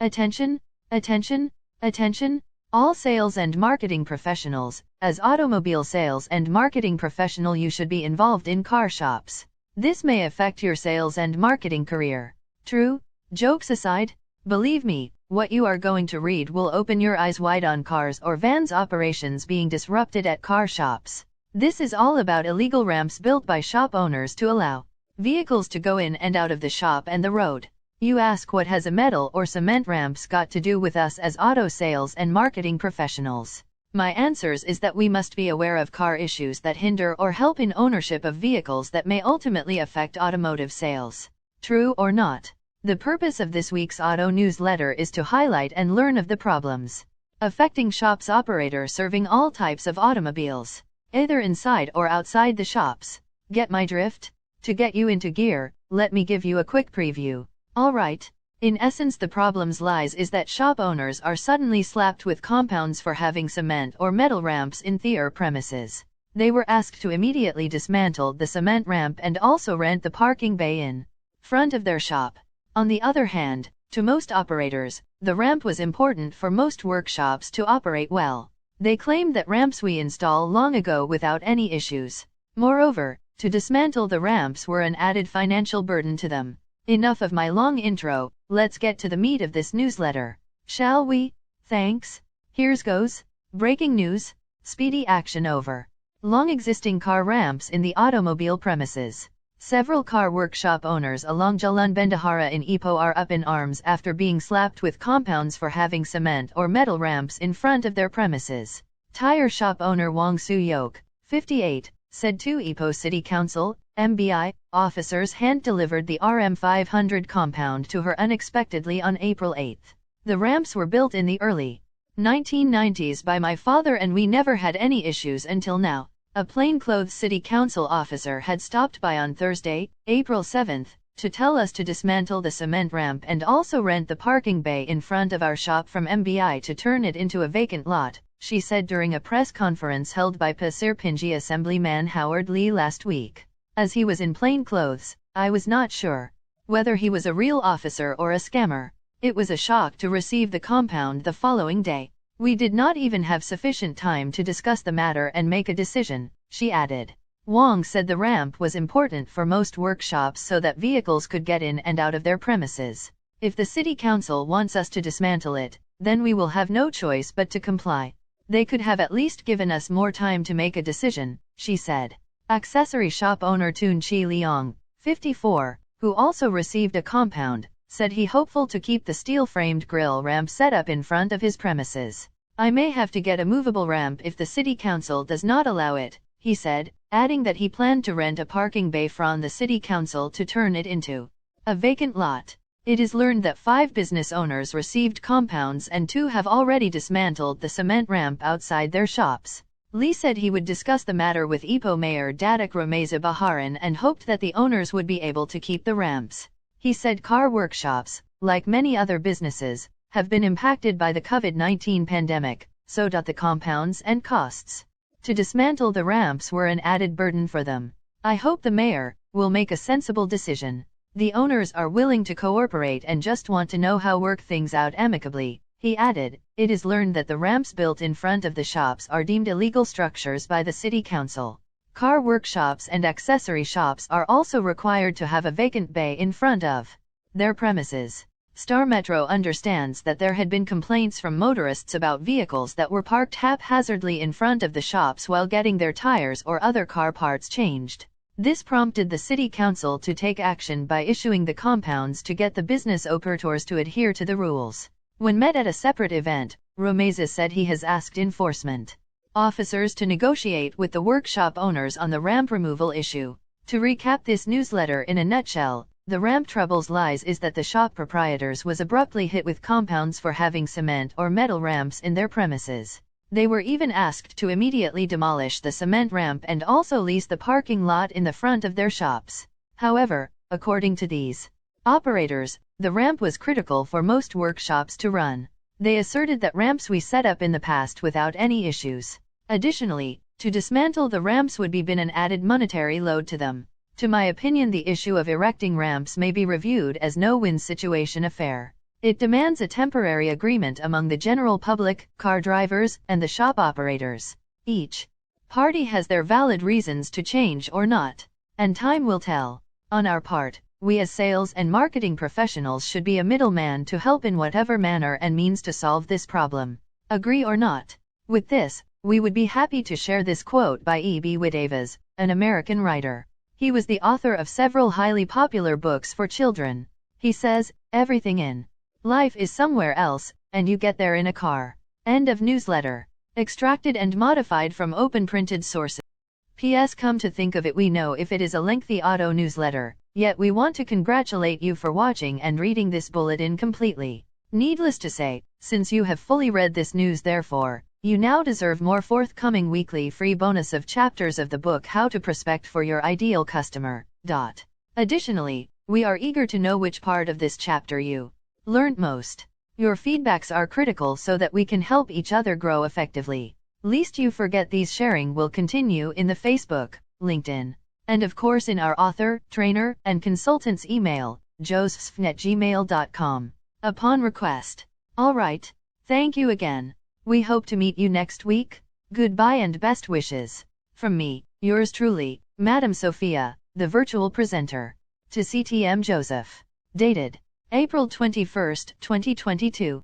Attention, attention, attention, all sales and marketing professionals. As automobile sales and marketing professional, you should be involved in car shops. This may affect your sales and marketing career. True, jokes aside, believe me, what you are going to read will open your eyes wide on cars or vans operations being disrupted at car shops. This is all about illegal ramps built by shop owners to allow vehicles to go in and out of the shop and the road. You ask, what has a metal or cement ramps got to do with us as auto sales and marketing professionals? My answers is that we must be aware of car issues that hinder or help in ownership of vehicles that may ultimately affect automotive sales. True or not? The purpose of this week's auto newsletter is to highlight and learn of the problems affecting shops operator serving all types of automobiles, either inside or outside the shops. Get my drift? To get you into gear, let me give you a quick preview. Alright. In essence, the problems lies is that shop owners are suddenly slapped with compounds for having cement or metal ramps in their premises. They were asked to immediately dismantle the cement ramp and also rent the parking bay in front of their shop. On the other hand, to most operators, the ramp was important for most workshops to operate well. They claimed that ramps we installed long ago without any issues. Moreover, to dismantle the ramps were an added financial burden to them. Enough of my long intro, let's get to the meat of this newsletter. Shall we? Thanks. Here's goes. Breaking news. Speedy action over long existing car ramps in the automobile premises. Several car workshop owners along Jalan Bendahara in Ipoh are up in arms after being slapped with compounds for having cement or metal ramps in front of their premises. Tire shop owner Wong Soo-yok, 58, said to Ipoh City Council, MBI, officers hand-delivered the RM500 compound to her unexpectedly on April 8. The ramps were built in the early 1990s by my father and we never had any issues until now. A plainclothes city council officer had stopped by on Thursday, April 7, to tell us to dismantle the cement ramp and also rent the parking bay in front of our shop from MBI to turn it into a vacant lot, she said during a press conference held by Pasir Panjang Assemblyman Howard Lee last week. As he was in plain clothes, I was not sure whether he was a real officer or a scammer. It was a shock to receive the compound the following day. We did not even have sufficient time to discuss the matter and make a decision, she added. Wong said the ramp was important for most workshops so that vehicles could get in and out of their premises. If the city council wants us to dismantle it, then we will have no choice but to comply. They could have at least given us more time to make a decision, she said. Accessory shop owner Toon Chi Leong, 54, who also received a compound, said he hopeful to keep the steel-framed grill ramp set up in front of his premises. I may have to get a movable ramp if the city council does not allow it, he said, adding that he planned to rent a parking bay from the city council to turn it into a vacant lot. It is learned that 5 business owners received compounds and 2 have already dismantled the cement ramp outside their shops. Lee said he would discuss the matter with Ipoh Mayor Datuk Rameza Baharan and hoped that the owners would be able to keep the ramps. He said car workshops, like many other businesses, have been impacted by the COVID-19 pandemic, so the compounds and costs to dismantle the ramps were an added burden for them. I hope the mayor will make a sensible decision. The owners are willing to cooperate and just want to know how work things out amicably, he added. It is learned that the ramps built in front of the shops are deemed illegal structures by the city council. Car workshops and accessory shops are also required to have a vacant bay in front of their premises. Star Metro understands that there had been complaints from motorists about vehicles that were parked haphazardly in front of the shops while getting their tires or other car parts changed. This prompted the city council to take action by issuing the compounds to get the business operators to adhere to the rules. When met at a separate event, Rameza said he has asked enforcement officers to negotiate with the workshop owners on the ramp removal issue. To recap this newsletter in a nutshell, the ramp troubles lies is that the shop proprietors was abruptly hit with compounds for having cement or metal ramps in their premises. They were even asked to immediately demolish the cement ramp and also lease the parking lot in the front of their shops. However, according to these operators, the ramp was critical for most workshops to run. They asserted that ramps we set up in the past without any issues. Additionally, to dismantle the ramps would be been an added monetary load to them. To my opinion, the issue of erecting ramps may be reviewed as no-win situation affair. It demands a temporary agreement among the general public, car drivers, and the shop operators. Each party has their valid reasons to change or not, and time will tell. On our part, we as sales and marketing professionals should be a middleman to help in whatever manner and means to solve this problem. Agree or not? With this, we would be happy to share this quote by E.B. Whittaves, an American writer. He was the author of several highly popular books for children. He says, "Everything in life is somewhere else, and you get there in a car." End of newsletter. Extracted and modified from open printed sources. P.S. Come to think of it, we know if it is a lengthy auto newsletter, yet we want to congratulate you for watching and reading this bulletin completely. Needless to say, since you have fully read this news, therefore, you now deserve more forthcoming weekly free bonus of chapters of the book How to Prospect for Your Ideal Customer. Additionally, we are eager to know which part of this chapter you learned most. Your feedbacks are critical so that we can help each other grow effectively. Least you forget these sharing will continue in the Facebook, LinkedIn, and of course in our author, trainer, and consultant's email, josephsfn@gmail.com, upon request. Alright, thank you again. We hope to meet you next week. Goodbye and best wishes. From me, yours truly, Madam Sophia, the virtual presenter. To CTM Joseph. Dated April 21, 2022.